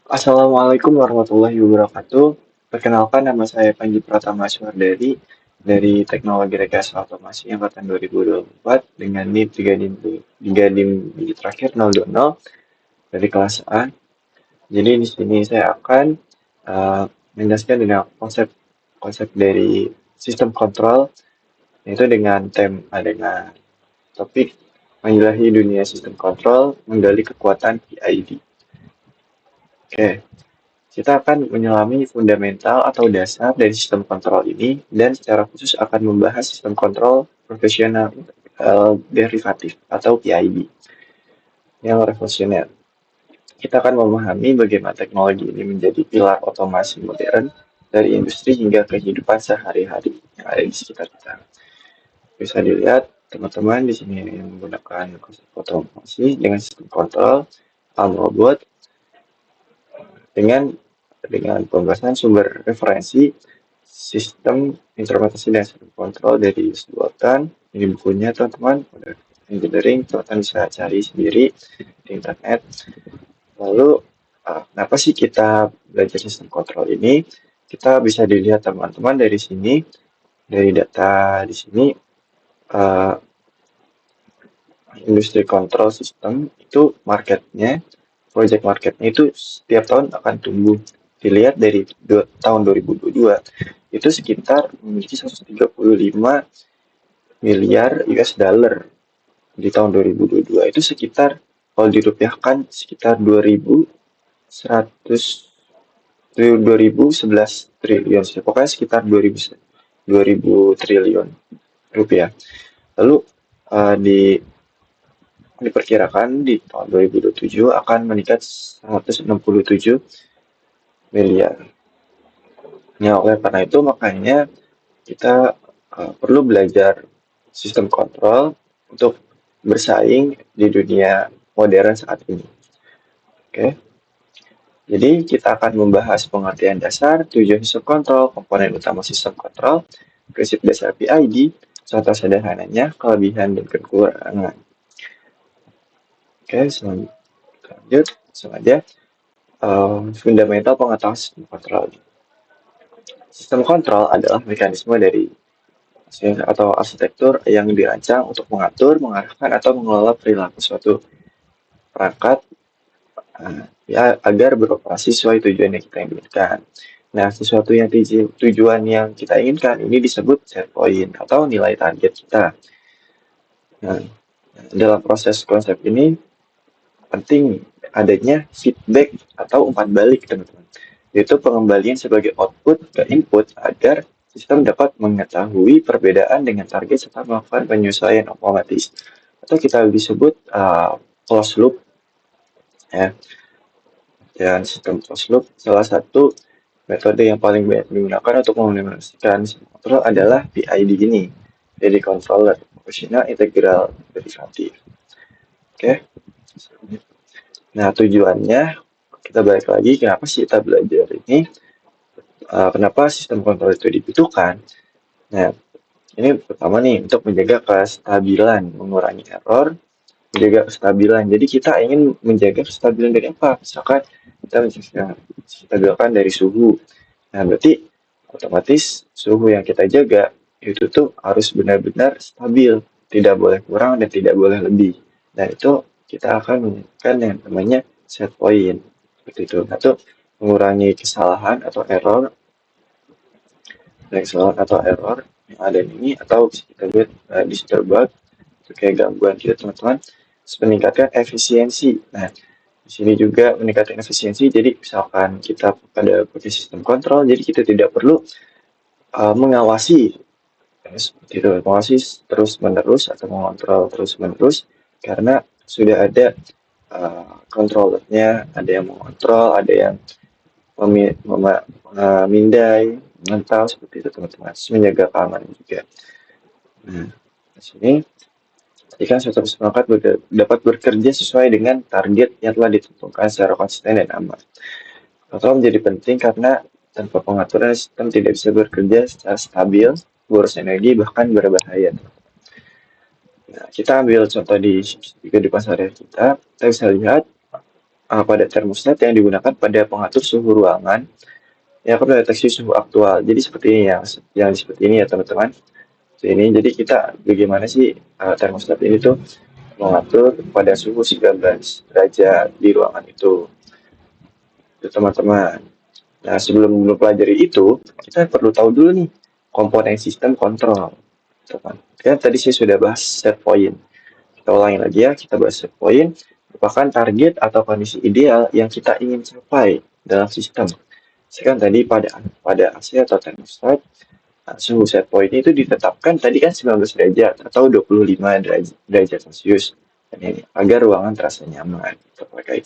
Assalamualaikum warahmatullahi wabarakatuh. Perkenalkan, nama saya Panji Pratama Suardari dari Teknologi Rekayasa Otomasi Angkatan 2024 dengan NIM 3 NIM digit terakhir 020 dari kelas A. Jadi di sini saya akan menjelaskan dengan konsep dari sistem kontrol, yaitu dengan topik menjelajahi dunia sistem kontrol, menggali kekuatan PID. Oke. Kita akan menyelami fundamental atau dasar dari sistem kontrol ini dan secara khusus akan membahas sistem kontrol profesional derivatif atau PID yang revolusioner. Kita akan memahami bagaimana teknologi ini menjadi pilar otomasi modern dari industri hingga kehidupan sehari-hari yang ada di sekitar kita. Bisa dilihat teman-teman di sini yang menggunakan konsep otomasi dengan sistem kontrol, robot, dengan pembahasan sumber referensi sistem implementasi dan sistem kontrol dari Yus Bolton. Ini bukunya teman-teman, engineering, teman-teman bisa cari sendiri di internet. Lalu, kenapa sih kita belajar sistem kontrol ini? Kita bisa dilihat teman-teman dari sini, dari data di sini, industri kontrol sistem itu project marketnya itu setiap tahun akan tumbuh. Dilihat dari tahun 2022 itu sekitar memiliki 135 miliar US dollar di tahun 2022 itu sekitar kalau dirupiahkan sekitar 2011 triliun, pokoknya sekitar 2000 triliun rupiah. Lalu diperkirakan di tahun 2027 akan meningkat 167 miliar. Ya, oleh karena itu makanya kita perlu belajar sistem kontrol untuk bersaing di dunia modern saat ini. Oke. Jadi kita akan membahas pengertian dasar, tujuan sistem kontrol, komponen utama sistem kontrol, prinsip dasar PID, contoh sederhananya, kelebihan dan kekurangan. Oke, lanjut, langsung aja. Fundamental pengetahuan sistem kontrol. Sistem kontrol adalah mekanisme dari atau arsitektur yang dirancang untuk mengatur, mengarahkan, atau mengelola perilaku suatu perangkat ya agar beroperasi sesuai tujuan yang kita inginkan. Nah, sesuatu yang tujuan yang kita inginkan ini disebut set point atau nilai target kita. Nah, dalam proses konsep ini penting adanya feedback atau umpan balik, teman-teman. Yaitu pengembalian sebagai output ke input agar sistem dapat mengetahui perbedaan dengan target serta melakukan penyesuaian otomatis. Atau kita disebut closed loop. Ya. Dan sistem closed loop salah satu metode yang paling banyak digunakan untuk mengimplementasikan sistem kontrol adalah PID ini. Jadi controller, proportional integral derivative. Oke. Nah, tujuannya kita balik lagi kenapa sih kita belajar ini? Kenapa sistem kontrol itu dibutuhkan? Nah, ini pertama nih untuk menjaga kestabilan, mengurangi error, menjaga kestabilan. Jadi kita ingin menjaga kestabilan dari apa? Misalkan kita stabilkan dari suhu. Nah, berarti otomatis suhu yang kita jaga itu tuh harus benar-benar stabil, tidak boleh kurang dan tidak boleh lebih. Dan itu kita akan menggunakan yang namanya set point. Seperti itu. Atau mengurangi kesalahan atau error yang ada ini atau bisa kita lihat disturb bug itu kayak gangguan gitu teman-teman. Terus meningkatkan efisiensi. Nah, di sini juga meningkatkan efisiensi. Jadi misalkan kita pada pakai sistem kontrol, jadi kita tidak perlu mengawasi seperti itu, mengawasi terus menerus atau mengontrol terus menerus karena sudah ada controllernya, ada yang mengontrol, ada yang memindai, mental seperti itu teman-teman, menjaga keamanan juga. Nah, di sini jika suatu perangkat dapat bekerja sesuai dengan target yang telah ditentukan secara konsisten dan aman. Kontrol menjadi penting karena tanpa pengaturan sistem tidak bisa bekerja secara stabil, boros energi, bahkan berbahaya. Nah, kita ambil contoh di kehidupan sehari-hari kita bisa lihat pada termostat yang digunakan pada pengatur suhu ruangan yang akan mendeteksi suhu aktual. Jadi seperti ini yang seperti ini ya teman-teman. Ini jadi kita bagaimana sih termostat ini tuh mengatur pada suhu 19 derajat di ruangan itu teman-teman. Nah, sebelum mempelajari itu, kita perlu tahu dulu nih komponen sistem kontrol. Teman. Kan tadi saya sudah bahas set point. Kita ulangi lagi ya, kita bahas set point merupakan target atau kondisi ideal yang kita ingin capai dalam sistem. Sekarang tadi pada AC atau termostat, suhu set point itu ditetapkan tadi kan 19 derajat atau 25 derajat Celcius. Ini agar ruangan terasa nyaman. Terpakai.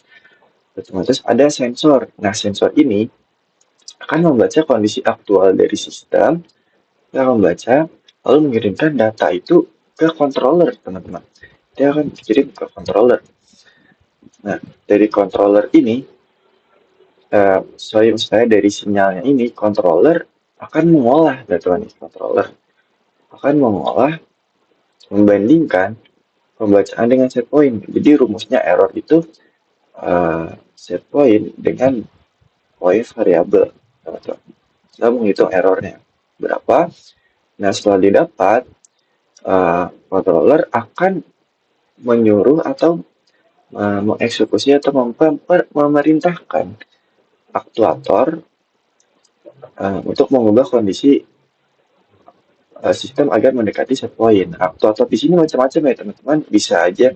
Terus ada sensor. Nah, sensor ini akan membaca kondisi aktual dari sistem, dia akan membaca, lalu mengirimkan data itu ke controller, teman-teman. Dia akan dikirim ke controller. Nah, dari controller ini, saya dari sinyalnya ini, controller akan mengolah data nih, controller akan mengolah, membandingkan pembacaan dengan set point. Jadi rumusnya error itu set point dengan point variabel, teman-teman. Kita menghitung errornya berapa. Nah, setelah didapat, controller akan menyuruh atau mengeksekusi atau memerintahkan aktuator untuk mengubah kondisi sistem agar mendekati set point. Aktuator di sini macam-macam ya teman-teman. Bisa aja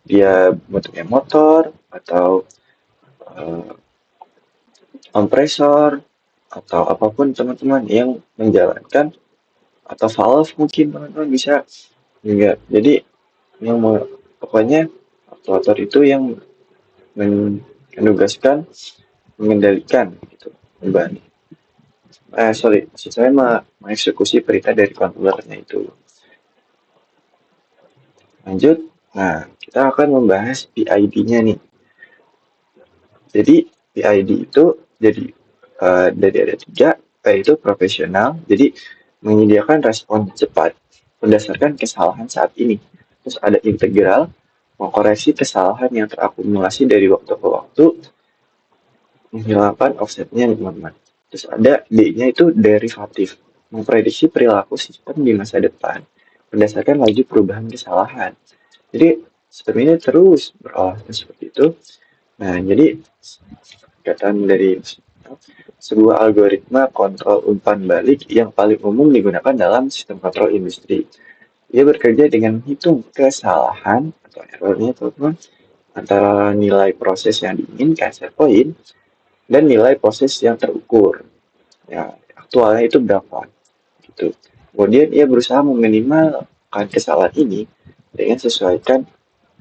dia bentuknya motor atau kompresor atau apapun teman-teman yang menjalankan atau valve mungkin teman-teman bisa juga. Jadi yang pokoknya aktuator itu yang menugaskan mengendalikan gitu kembali. Maksud saya mengeksekusi perintah dari controllernya itu. Lanjut, nah kita akan membahas PID-nya nih. Jadi PID itu jadi dari ada 3, P itu profesional, jadi menyediakan respon cepat berdasarkan kesalahan saat ini. Terus ada integral, mengkoreksi kesalahan yang terakumulasi dari waktu ke waktu, menghilangkan offsetnya teman-teman. Terus ada D-nya itu derivatif, memprediksi perilaku sistem di masa depan berdasarkan laju perubahan kesalahan. Jadi sebenarnya terus berolah seperti itu. Nah, jadi kaitan dari sebuah algoritma kontrol umpan balik yang paling umum digunakan dalam sistem kontrol industri. Ia bekerja dengan menghitung kesalahan atau errornya teman-teman antara nilai proses yang diinginkan set point dan nilai proses yang terukur. Ya, aktualnya itu berapa? Gitu. Kemudian ia berusaha meminimalkan kesalahan ini dengan sesuaikan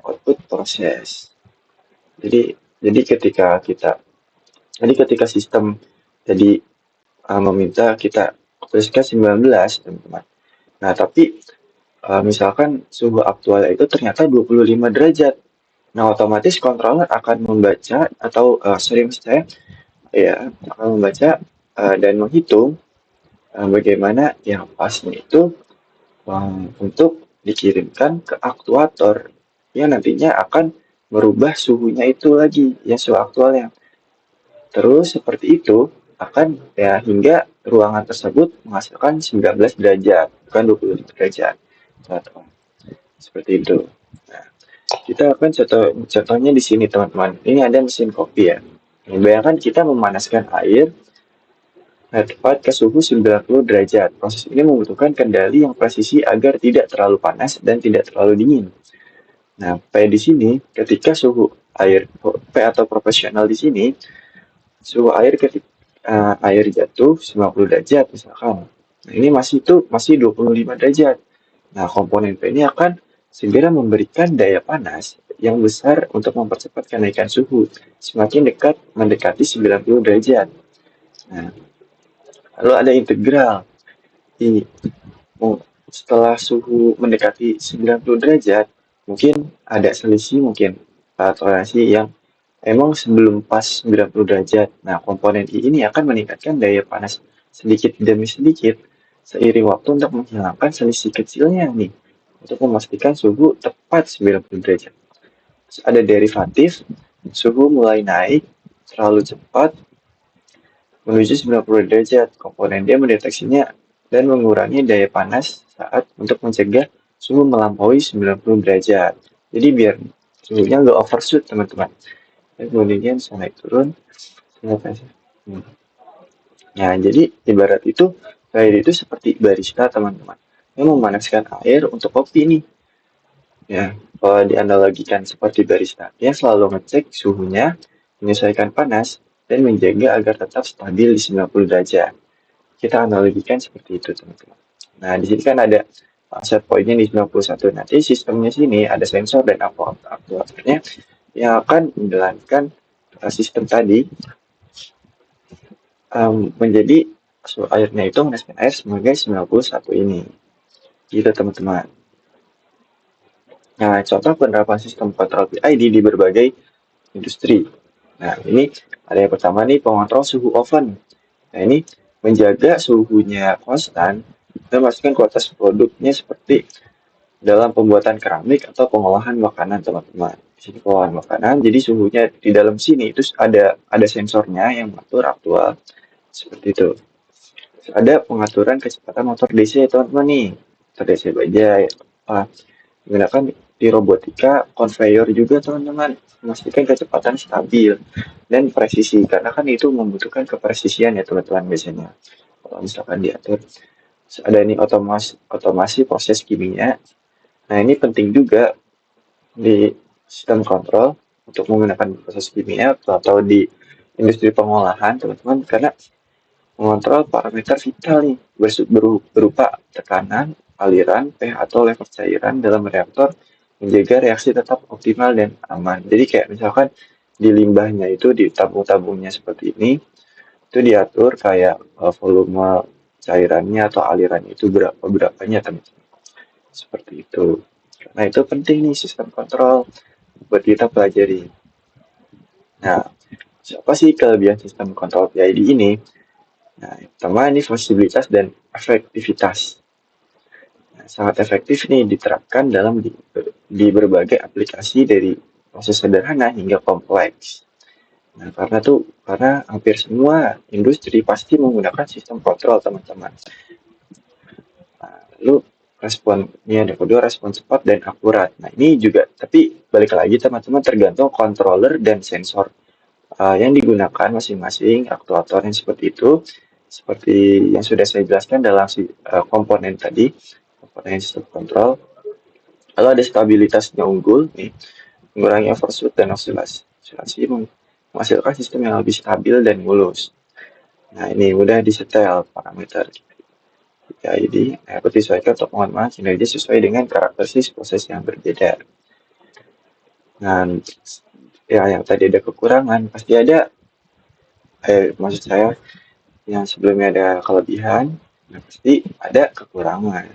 output proses. Jadi ketika sistem tadi meminta kita tuliskan 19, teman-teman. Nah, tapi misalkan suhu aktualnya itu ternyata 25 derajat. Nah, otomatis controller akan membaca atau sering saya ya akan membaca dan menghitung bagaimana yang pasnya itu untuk dikirimkan ke aktuator yang nantinya akan merubah suhunya itu lagi, ya suhu aktualnya. Terus seperti itu akan ya hingga ruangan tersebut menghasilkan 19 derajat, bukan 20 derajat. Seperti itu. Nah, kita akan contohnya di sini teman-teman. Ini ada mesin kopi ya. Bayangkan kita memanaskan air tepat ke suhu 90 derajat. Proses ini membutuhkan kendali yang presisi agar tidak terlalu panas dan tidak terlalu dingin. Nah, P di sini ketika suhu air P atau profesional di sini suhu air ketika air jatuh 90 derajat misalkan. Nah, ini masih 25 derajat. Nah, komponen P ini akan segera memberikan daya panas yang besar untuk mempercepat kenaikan suhu semakin dekat mendekati 90 derajat. Nah, lalu ada integral. Ini setelah suhu mendekati 90 derajat, mungkin ada selisih mungkin toleransi yang emang sebelum pas 90 derajat. Nah, komponen I ini akan meningkatkan daya panas sedikit demi sedikit seiring waktu untuk menghilangkan selisih kecilnya nih untuk memastikan suhu tepat 90 derajat. Terus ada derivatif Suhu mulai naik terlalu cepat menuju 90 derajat. Komponen dia mendeteksinya dan mengurangi daya panas saat untuk mencegah suhu melampaui 90 derajat. Jadi biar suhunya nggak overshoot teman-teman. Dan kemudian bisa naik turun. Nah, jadi ibarat itu air itu seperti barista teman-teman yang memanaskan air untuk kopi nih. Ya, kalau dianalogikan seperti barista, dia selalu ngecek suhunya, menyesuaikan panas, dan menjaga agar tetap stabil di 90 derajat. Kita analogikan seperti itu, teman-teman. Nah, di sini kan ada set pointnya di 91. Nanti sistemnya sini ada sensor dan aktuatornya yang akan menjalankan sistem tadi menjadi airnya itu mengenai air sebagai 91 ini. Gitu, teman-teman. Nah, contoh penerapan sistem kontrol PID di berbagai industri. Nah, ini ada yang pertama nih pengontrol suhu oven. Nah, ini menjaga suhunya konstan dan memastikan kualitas produknya seperti dalam pembuatan keramik atau pengolahan makanan, teman-teman. Di sini pengolahan makanan, jadi suhunya di dalam sini itu ada sensornya yang mengatur aktual seperti itu. Terus ada pengaturan kecepatan motor DC, teman-teman nih. Motor DC baja ya. Menggunakan di robotika conveyor juga, teman-teman, memastikan kecepatan stabil dan presisi karena kan itu membutuhkan kepresisian ya teman-teman biasanya kalau misalkan diatur. Terus ada ini otomasi proses kimia. Nah, ini penting juga di sistem kontrol untuk menggunakan proses kimia atau di industri pengolahan, teman-teman, karena mengontrol parameter vital nih berupa tekanan, aliran, pH atau level cairan dalam reaktor, menjaga reaksi tetap optimal dan aman. Jadi kayak misalkan di limbahnya itu di tabung-tabungnya seperti ini, itu diatur kayak volume cairannya atau alirannya itu berapanya teman-teman. Seperti itu. Karena itu penting nih sistem kontrol buat kita pelajari. Nah, siapa sih kelebihan sistem kontrol PID ini? Nah, yang pertama ini fleksibilitas dan efektivitas. Nah, sangat efektif nih diterapkan di berbagai aplikasi dari proses sederhana hingga kompleks. Nah, karena hampir semua industri pasti menggunakan sistem kontrol, teman-teman. Nah, lalu responnya yang kedua respon cepat dan akurat. Nah, ini juga tapi balik lagi teman-teman tergantung controller dan sensor yang digunakan masing-masing aktuator yang seperti itu, seperti yang sudah saya jelaskan dalam komponen tadi, komponen sistem kontrol. Lalu ada stabilitasnya unggul, nih, mengurangi overshoot dan oscillasi menghasilkan sistem yang lebih stabil dan mulus. Nah, ini mudah disetel parameter PID dapat disesuaikan untuk pengembangan kinerja sesuai dengan karakteristik proses yang berbeda. Nah, ya yang tadi ada kekurangan, pasti ada maksud saya yang sebelumnya ada kelebihan, nah pasti ada kekurangan.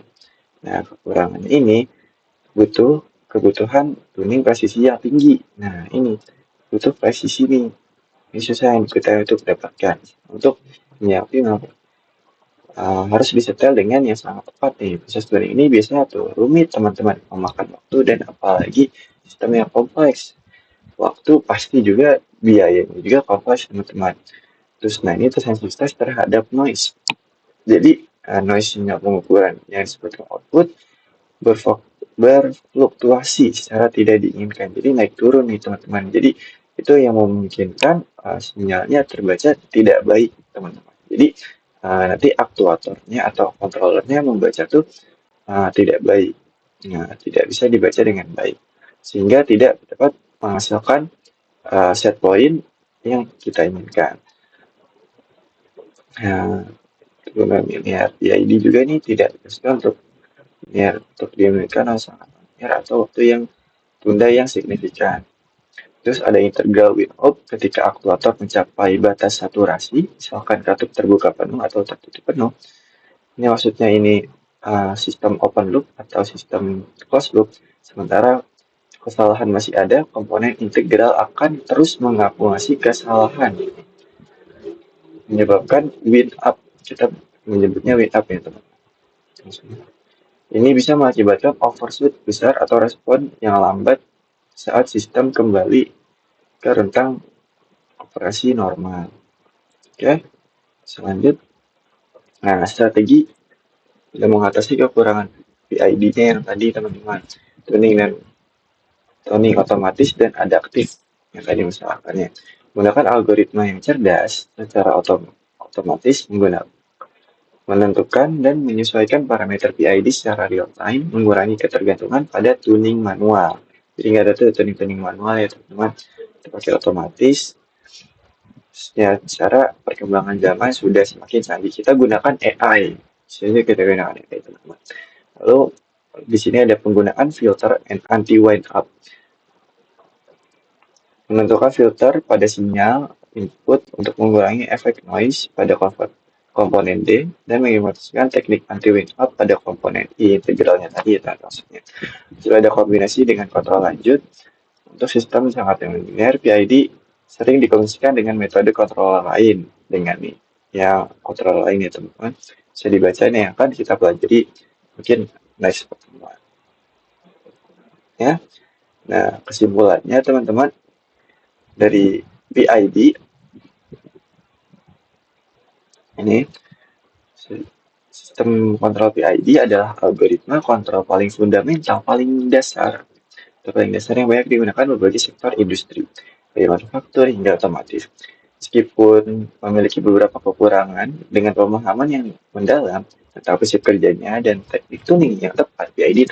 Nah, kekurangan ini butuh kebutuhan tuning presisi yang tinggi. Nah, ini butuh presisi nih. Ini susah yang kita untuk dapatkan. Untuk menyiapin harus disetel dengan yang sangat tepat nih. Proses tuning ini biasanya tuh rumit teman-teman, memakan waktu dan apalagi sistem yang kompleks. Waktu pasti juga biayanya juga kompleks teman-teman. Terus nah ini sensitivitas terhadap noise. Jadi noise-nya pengukuran yang disebut output berfluktuasi secara tidak diinginkan. Jadi naik turun nih teman-teman. Jadi itu yang memungkinkan sinyalnya terbaca tidak baik teman-teman. Jadi nanti aktuatornya atau kontrolernya membaca tuh tidak baik. Nah, tidak bisa dibaca dengan baik. Sehingga tidak dapat menghasilkan set point yang kita inginkan. Nah, penggunaan linear PID juga ini tidak dikasihkan untuk linear untuk dimiliki sangat linear atau waktu yang tunda yang signifikan. Terus ada integral win-out ketika aktuator mencapai batas saturasi, misalkan katup terbuka penuh atau tertutup penuh. Ini maksudnya ini sistem open loop atau sistem closed loop. Sementara kesalahan masih ada, komponen integral akan terus mengakumulasi kesalahan. Menyebabkan win up. Kita menyebutnya win up ya teman-teman. Ini bisa mengakibatkan overshoot besar atau respon yang lambat saat sistem kembali ke rentang operasi normal. Oke, selanjut. Nah, strategi untuk mengatasi kekurangan PID-nya yang tadi teman-teman. Tuning dan tuning otomatis dan adaptif yang tadi misalkannya. Menggunakan algoritma yang cerdas secara otomatis menentukan dan menyesuaikan parameter PID secara real time, mengurangi ketergantungan pada tuning manual. Jadi nggak ada tuh tuning-tuning manual ya teman-teman. Kita pakai otomatis. Ya, secara perkembangan zaman sudah semakin canggih. Kita gunakan AI. Jadi kita gunakan AI teman-teman. Lalu di sini ada penggunaan filter and anti wind up. Menentukan filter pada sinyal input untuk mengurangi efek noise pada komponen D dan mengimplementasikan teknik anti wind up pada komponen I integralnya tadi ya maksudnya. Jika ada kombinasi dengan kontrol lanjut untuk sistem sangat linear, PID sering dikondisikan dengan metode kontrol lain dengan nih ya kontrol lain ya teman-teman. Bisa dibaca nih yang akan kita pelajari mungkin next pertemuan ya. Nah, kesimpulannya teman-teman dari PID ini, sistem kontrol PID adalah algoritma kontrol paling fundamental, paling dasar yang banyak digunakan berbagai sektor industri, dari manufaktur hingga otomotif. Meskipun memiliki beberapa kekurangan, dengan pemahaman yang mendalam tentang prinsip kerjanya dan teknik tuning yang tepat, PID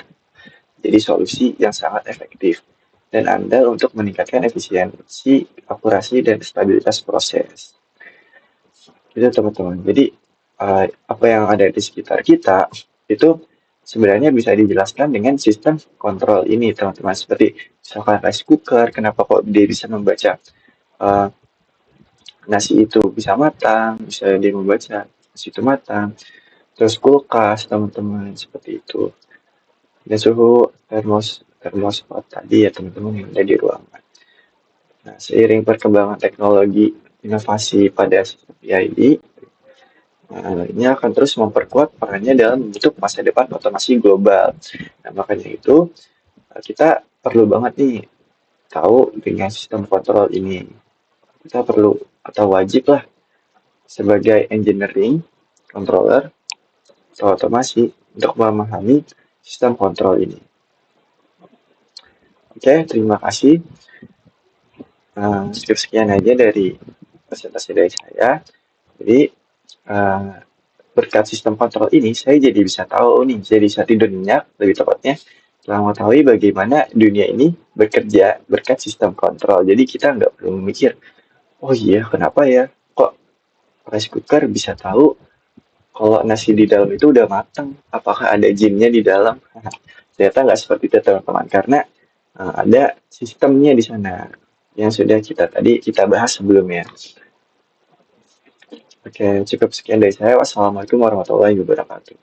jadi solusi yang sangat efektif dan andal untuk meningkatkan efisiensi, akurasi, dan stabilitas proses. Itu teman-teman. Jadi apa yang ada di sekitar kita itu sebenarnya bisa dijelaskan dengan sistem kontrol ini teman-teman. Seperti misalkan rice cooker, kenapa kok dia bisa membaca uh, nasi itu bisa matang, bisa dia membaca nasi itu matang. Terus kulkas teman-teman seperti itu. Dan suhu termostat tadi ya teman-teman yang ada di ruangan. Nah, seiring perkembangan teknologi inovasi pada sistem PID, ini akan terus memperkuat perannya dalam membentuk masa depan otomasi global. Nah, makanya itu kita perlu banget nih tahu dengan sistem kontrol ini. Kita perlu atau wajib lah sebagai engineering, controller, atau otomasi untuk memahami sistem kontrol ini. Oke, terima kasih. Sekian aja dari presentasi dari saya. Jadi, berkat sistem kontrol ini, saya jadi bisa tahu nih, jadi bisa tidur nyenyak, lebih tepatnya, setelah mengetahui bagaimana dunia ini bekerja berkat sistem kontrol. Jadi kita nggak perlu mikir, oh iya, kenapa ya? Kok rice cooker bisa tahu kalau nasi di dalam itu udah matang? Apakah ada jinnya di dalam? Ternyata nggak seperti itu teman-teman, karena ada sistemnya di sana yang sudah kita bahas sebelumnya. Oke, cukup sekian dari saya. Wassalamualaikum warahmatullahi wabarakatuh.